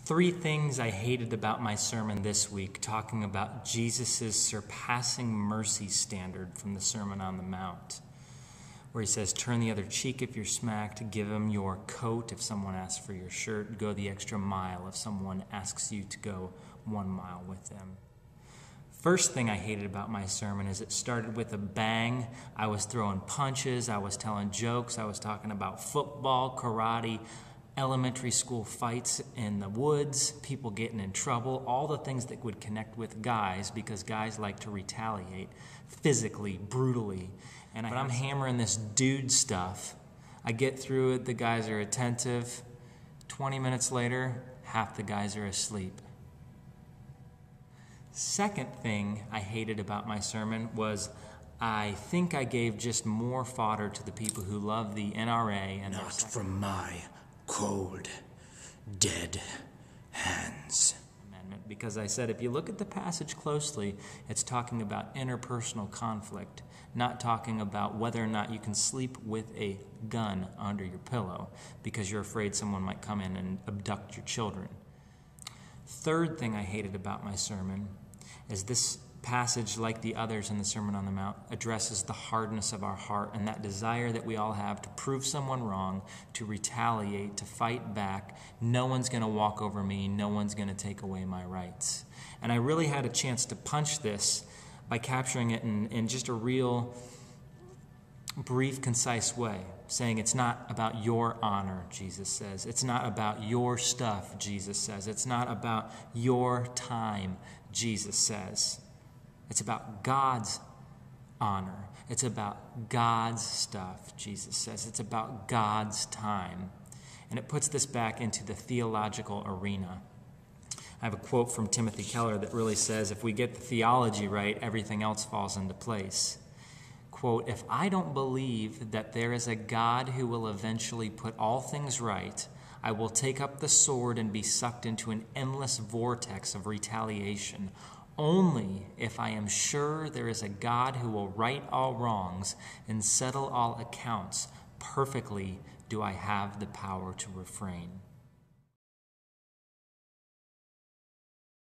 Three things I hated about my sermon this week, talking about Jesus' surpassing mercy standard from the Sermon on the Mount, where he says, turn the other cheek if you're smacked, give them your coat if someone asks for your shirt, go the extra mile if someone asks you to go 1 mile with them. First thing I hated about my sermon is it started with a bang. I was throwing punches, I was telling jokes, I was talking about football, karate, elementary school fights in the woods, people getting in trouble, all the things that would connect with guys because guys like to retaliate physically, brutally. But I'm hammering this dude stuff. I get through it, the guys are attentive. 20 minutes later, half the guys are asleep. Second thing I hated about my sermon was I think I gave just more fodder to the people who love the NRA and not from my cold, dead hands. Amendment, because I said if you look at the passage closely, it's talking about interpersonal conflict, not talking about whether or not you can sleep with a gun under your pillow because you're afraid someone might come in and abduct your children. Third thing I hated about my sermon is this passage, like the others in the Sermon on the Mount, addresses the hardness of our heart and that desire that we all have to prove someone wrong, to retaliate, to fight back. No one's going to walk over me. No one's going to take away my rights. And I really had a chance to punch this by capturing it in just a real brief, concise way, saying it's not about your honor, Jesus says. It's not about your stuff, Jesus says. It's not about your time, Jesus says. It's about God's honor. It's about God's stuff, Jesus says. It's about God's time. And it puts this back into the theological arena. I have a quote from Timothy Keller that really says, if we get the theology right, everything else falls into place. Quote, if I don't believe that there is a God who will eventually put all things right, I will take up the sword and be sucked into an endless vortex of retaliation. Only if I am sure there is a God who will right all wrongs and settle all accounts perfectly do I have the power to refrain.